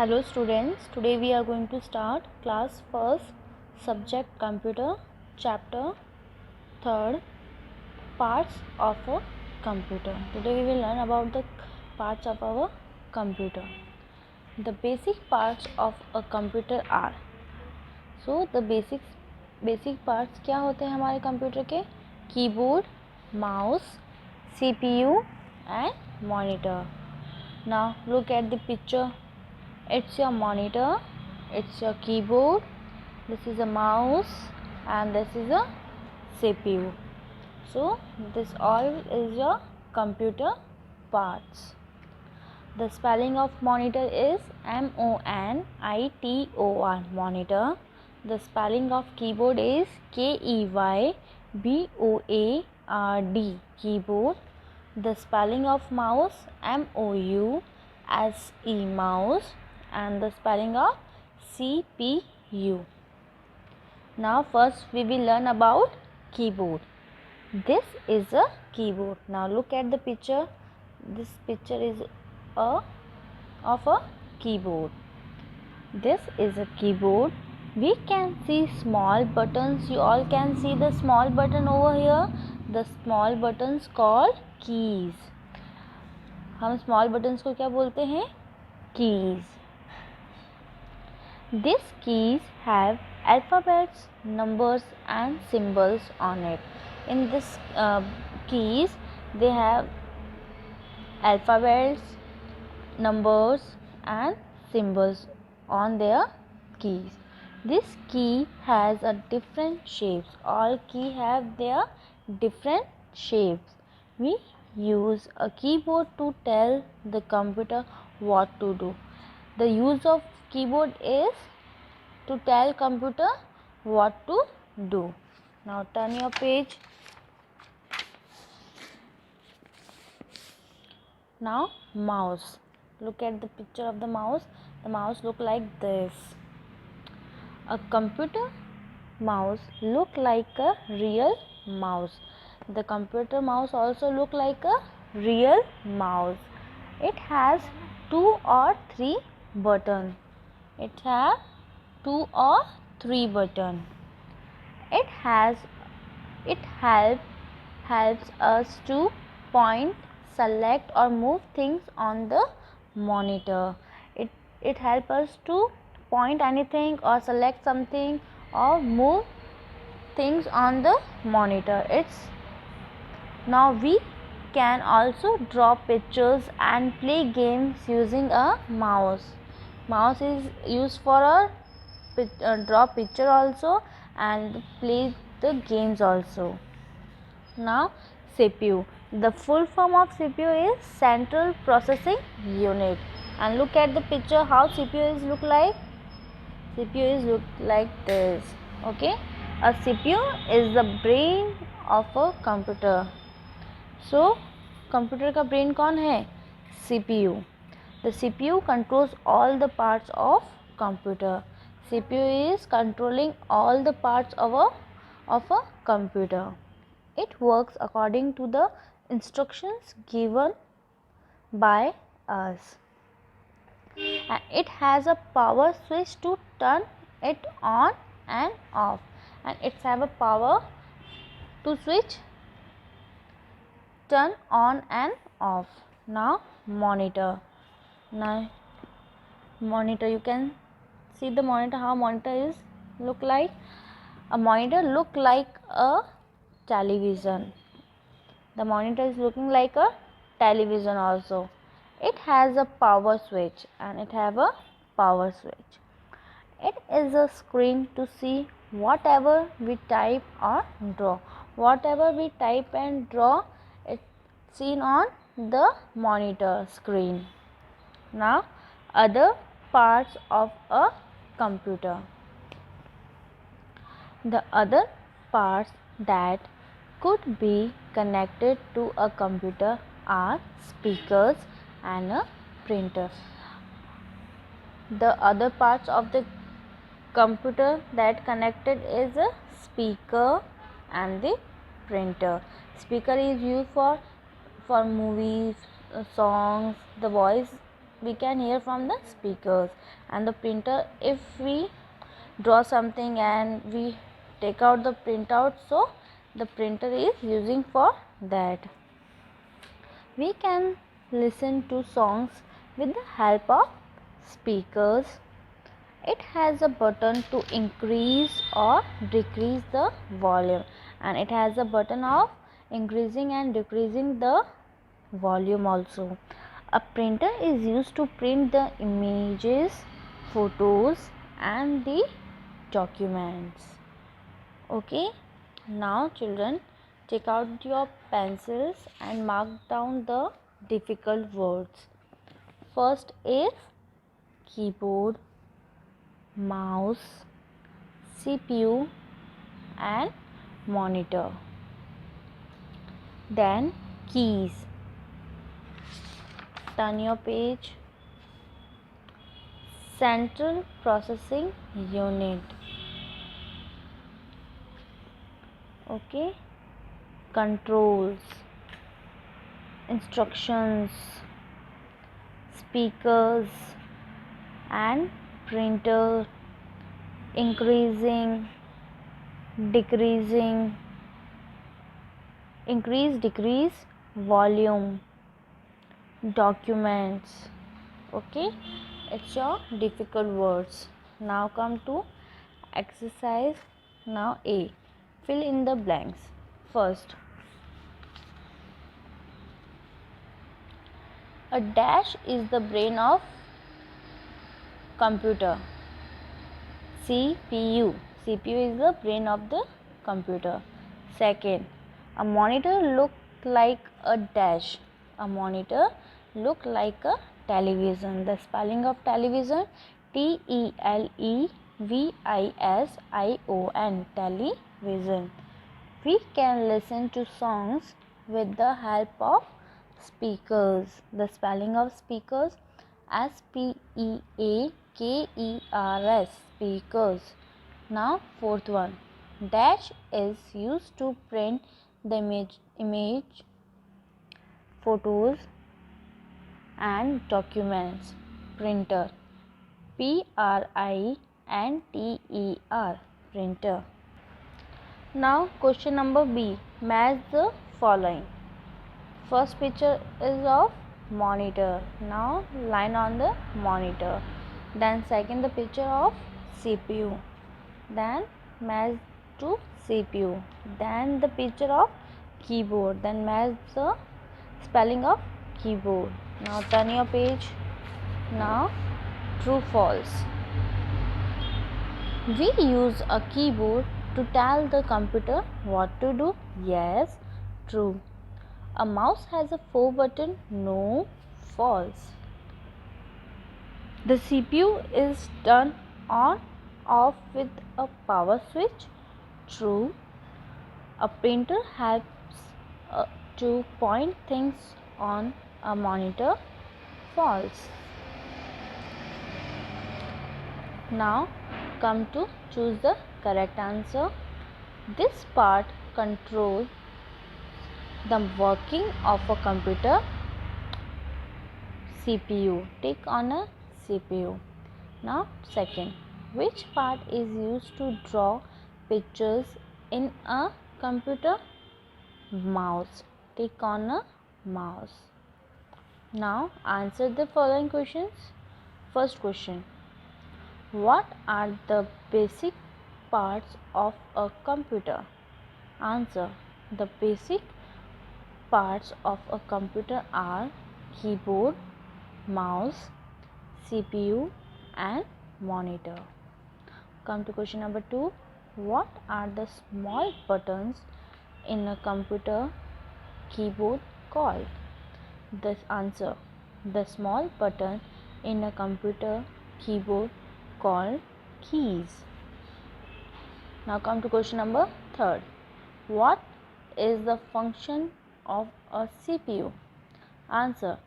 Hello students, today we are going to start class first, subject computer, chapter 3rd, parts of a computer. Today we will learn about the parts of our computer. The basic parts of a computer are, so the basic parts क्या होते हैं हमारे computer के? Keyboard, mouse, CPU and monitor. Now look at the picture. It's your monitor, it's your keyboard, this is a mouse and this is a CPU. So this all is your computer parts. The spelling of monitor is MONITOR, monitor. The spelling of keyboard is KEYBOARD, keyboard. The spelling of mouse MOUSE, mouse, and the spelling of CPU. Now first we will learn about keyboard. This is a keyboard. Now look at the picture. This picture is of a keyboard. This is a keyboard. We can see small buttons. You all can see the small button over here. The small buttons called keys. हम small buttons को क्या बोलते हैं? Keys. These keys have alphabets, numbers and symbols on it. In this keys they have alphabets, numbers and symbols on their keys. This key has a different shapes. All key have their different shapes. We use a keyboard to tell the computer what to do. The use of keyboard is to tell computer what to do. Now turn your page. Now mouse. Look at the picture of the mouse. The mouse look like this. A computer mouse look like a real mouse. The computer mouse also look like a real mouse. It has 2 or 3 buttons. It has 2 or 3 buttons. It helps us to point, select or move things on the monitor. It helps us to point anything or select something or move things on the monitor. Now we can also draw pictures and play games using a mouse. Mouse is used for a draw picture also and play the games also. Now CPU. The full form of CPU is Central Processing Unit. And look at the picture how CPU is look like. CPU is look like this. Okay. A CPU is the brain of a computer. So computer का brain कौन है? CPU. The CPU controls all the parts of computer. CPU is controlling all the parts of a computer. It works according to the instructions given by us. And it has a power switch to turn it on and off. And it has a power to switch turn on and off. Now monitor. Now monitor, you can see the monitor, how monitor is look like. A monitor look like a television. The monitor is looking like a television also. It has a power switch and it have a power switch. It is a screen to see whatever we type or draw. Whatever we type and draw, it's seen on the monitor screen. Now other parts of a computer. The other parts that could be connected to a computer are speakers and a printer. The other parts of the computer that connected is a speaker and the printer. Speaker is used for movies, songs, the voice we can hear from the speakers. And the printer, if we draw something and we take out the printout, so the printer is using for that. We can listen to songs with the help of speakers. It has a button to increase or decrease the volume, and it has a button of increasing and decreasing the volume also. A printer is used to print the images, photos and the documents. Okay, now children, take out your pencils and mark down the difficult words. First is keyboard, mouse, CPU and monitor. Then keys. Turn your page. Central processing unit. Okay. Controls, instructions, speakers and printer, increasing, decreasing, increase, decrease, volume, documents. Okay, it's your difficult words. Now come to exercise. Now A, fill in the blanks. First, a dash is the brain of computer. CPU. CPU is the brain of the computer. Second, a monitor look like a dash. A monitor look like a television. The spelling of television, TELEVISION, television. We can listen to songs with the help of speakers. The spelling of speakers, SPEAKERS, speakers. Now fourth one, dash is used to print the image, photos and documents. Printer, PRINTER, printer. Now question number B, match the following. First picture is of monitor. Now line on the monitor. Then second, the picture of CPU. Then match to CPU. Then the picture of keyboard. Then match the spelling of keyboard. Now turn your page. Now true, false. We use a keyboard to tell the computer what to do. Yes, true. A mouse has a 4 button. No, false. The CPU is turned on off with a power switch. True. A printer helps to point things on a monitor. False. Now come to choose the correct answer. This part controls the working of a computer. CPU. Tick on a CPU. Now second, which part is used to draw pictures in a computer? Mouse. Tick on a mouse. Now answer the following questions. First question, what are the basic parts of a computer? Answer, the basic parts of a computer are keyboard, mouse, CPU and monitor. Come to question number 2. What are the small buttons in a computer keyboard called? The answer, the small button in a computer keyboard called keys. Now come to question number 3. What is the function of a CPU? Answer,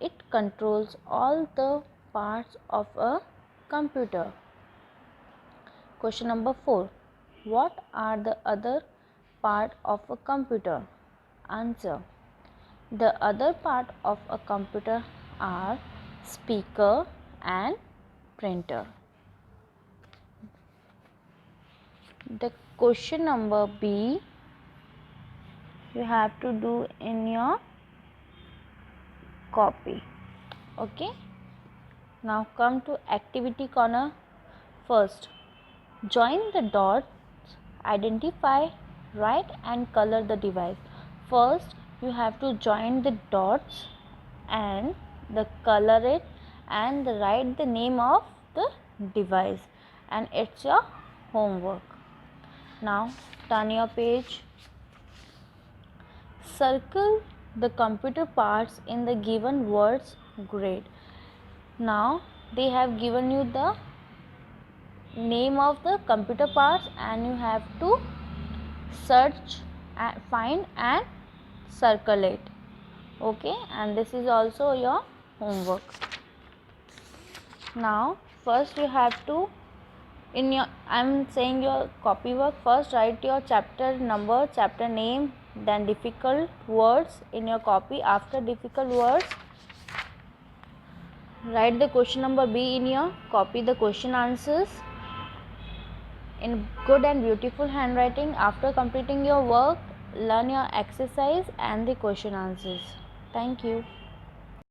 it controls all the parts of a computer. Question number 4. What are the other part of a computer? Answer, the other part of a computer are speaker and printer. The question number B you have to do in your copy. Okay. Now come to activity corner. First, join the dots, identify, write and color the device. First, you have to join the dots and the color it and write the name of the device, and it's your homework. Now turn your page. Circle the computer parts in the given words grid. Now they have given you the name of the computer parts and you have to search and find and circle it. Okay, and this is also your homework. Now first you have to I'm saying your copy work. First write your chapter number, chapter name, then difficult words in your copy. After difficult words, write the question number B in your copy, the question answers in good and beautiful handwriting. After completing your work, learn your exercise and the question answers. Thank you.